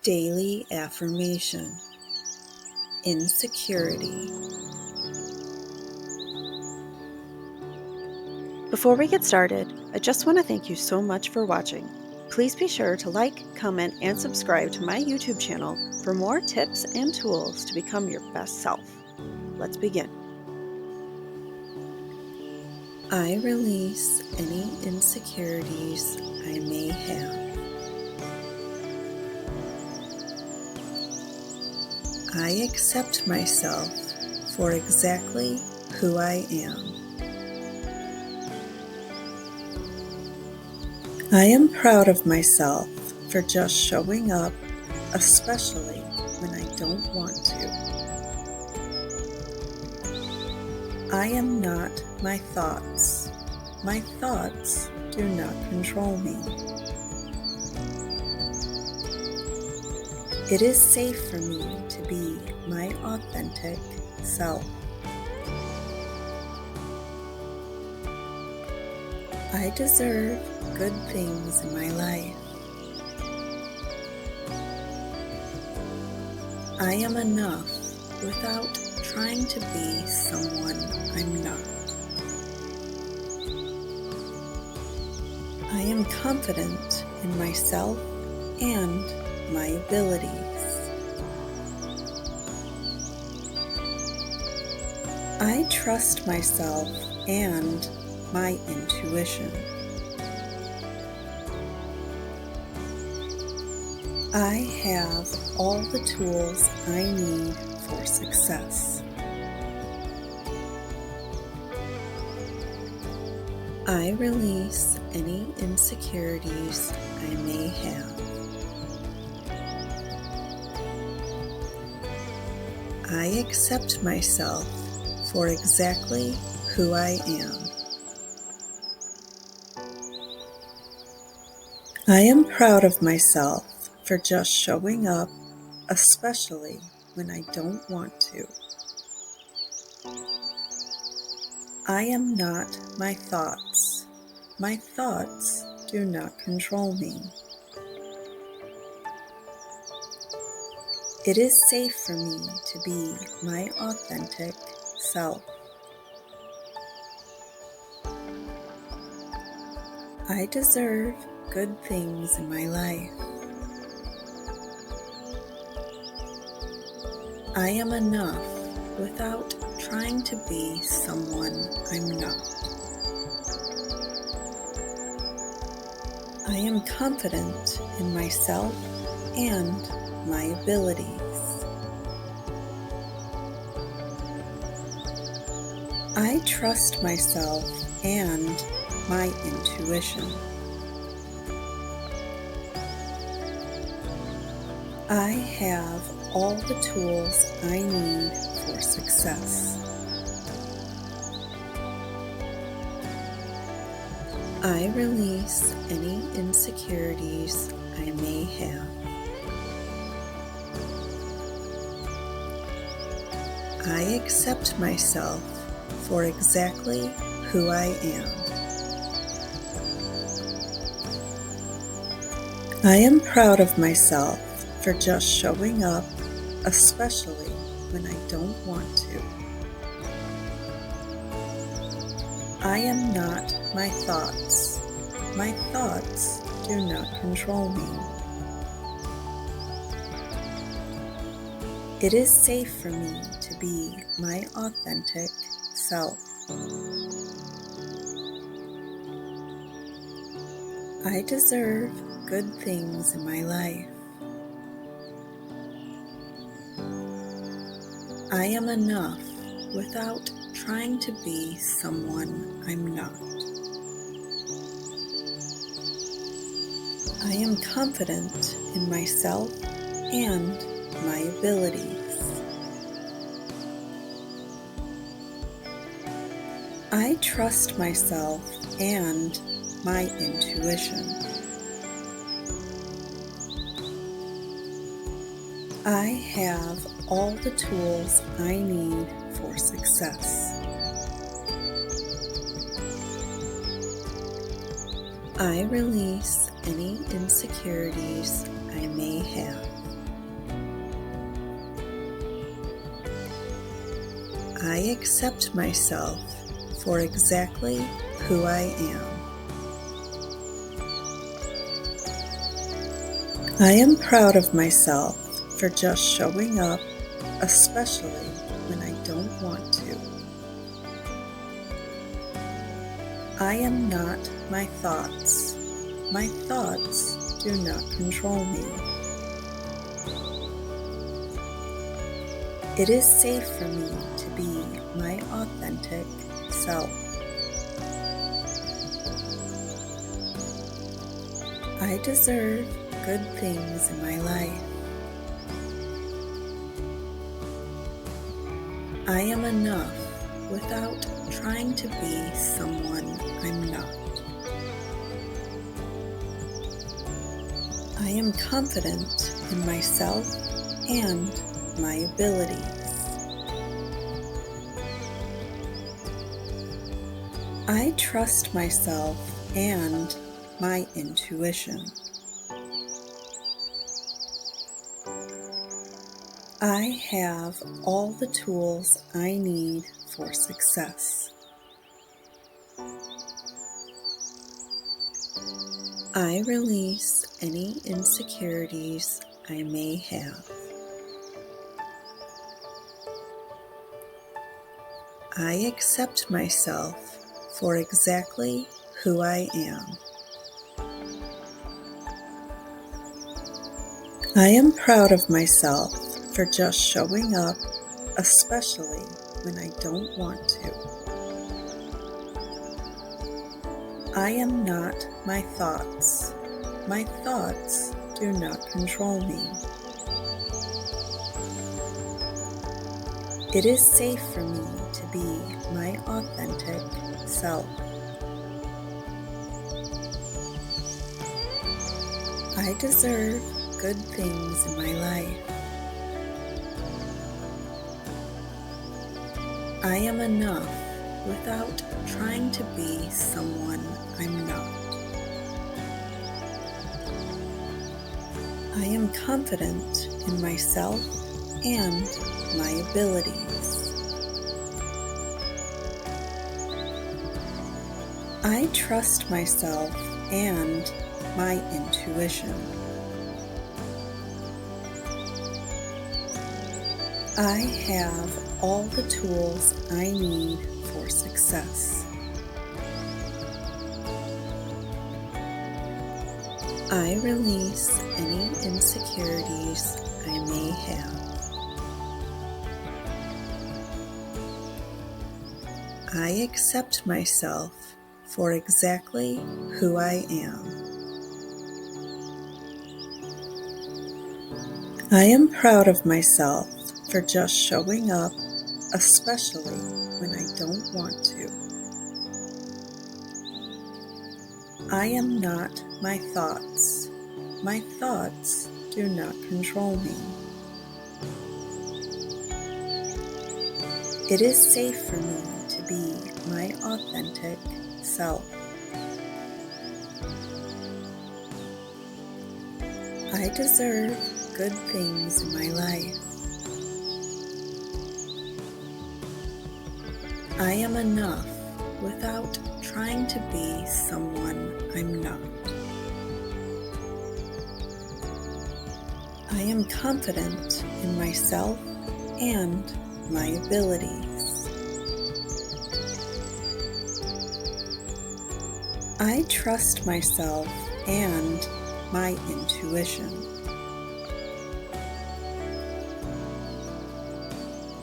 Daily affirmation. Insecurity. Before we get started, I just want to thank you so much for watching. Please be sure to like, comment, and subscribe to my YouTube channel for more tips and tools to become your best self. Let's begin. I release any insecurities I may have. I accept myself for exactly who I am. I am proud of myself for just showing up, especially when I don't want to. I am not my thoughts. My thoughts do not control me. It is safe for me to be my authentic self. I deserve good things in my life. I am enough without trying to be someone I'm not. I am confident in myself and my abilities. I trust myself and my intuition. I have all the tools I need for success. I release any insecurities I may have. I accept myself for exactly who I am. I am proud of myself for just showing up, especially when I don't want to. I am not my thoughts. My thoughts do not control me. It is safe for me to be my authentic self. I deserve good things in my life. I am enough without trying to be someone I'm not. I am confident in myself and my abilities. I trust myself and my intuition. I have all the tools I need for success. I release any insecurities I may have. I accept myself for exactly who I am. I am proud of myself for just showing up, especially when I don't want to. I am not my thoughts. My thoughts do not control me. It is safe for me to be my authentic self. I deserve good things in my life. I am enough without trying to be someone I'm not. I am confident in myself and my abilities. I trust myself and my intuition. I have all the tools I need for success. I release any insecurities I may have. I accept myself for exactly who I am. I am proud of myself for just showing up, especially when I don't want to. I am not my thoughts. My thoughts do not control me. It is safe for me to be my authentic self. I deserve good things in my life. I am enough without trying to be someone I'm not. I am confident in myself and my abilities. I trust myself and my intuition. I have all the tools I need for success. I release any insecurities I may have. I accept myself for exactly who I am. I am proud of myself for just showing up, especially when I don't want to. I am not my thoughts. My thoughts do not control me. It is safe for me to be my authentic self. I deserve good things in my life. I am enough without trying to be someone I'm not. I am confident in myself and my abilities. I trust myself and my intuition. I have all the tools I need for success. I release any insecurities I may have. I accept myself for exactly who I am. I am proud of myself for just showing up, especially when I don't want to. I am not my thoughts. My thoughts do not control me. It is safe for me to be my authentic self. I deserve good things in my life. I am enough without trying to be someone I'm not. I am confident in myself and my abilities. I trust myself and my intuition.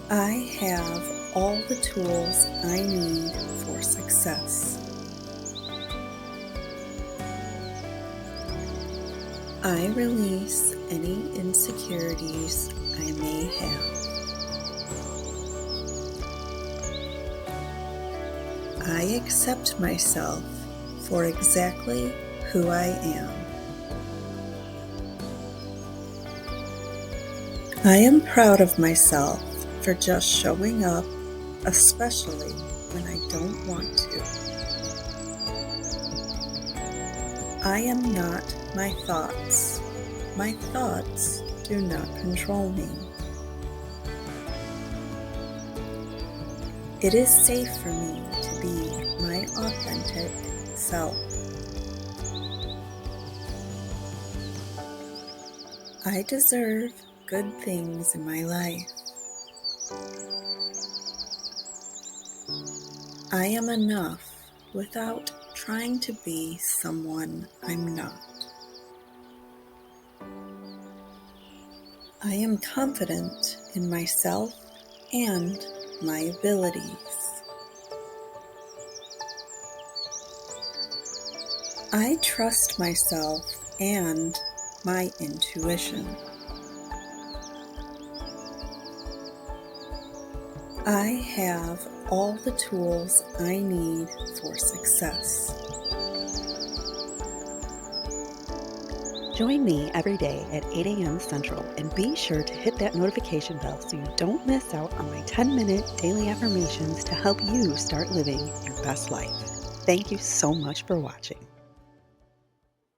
I have all the tools I need for success. I release any insecurities I may have. I accept myself for exactly who I am. I am proud of myself for just showing up, especially when I don't want to. I am not my thoughts. My thoughts do not control me. It is safe for me to be my authentic self. I deserve good things in my life. I am enough without trying to be someone I'm not. I am confident in myself and my abilities. I trust myself and my intuition. I have all the tools I need for success. Join me every day at 8 a.m. Central, and be sure to hit that notification bell so you don't miss out on my 10-minute daily affirmations to help you start living your best life. Thank you so much for watching.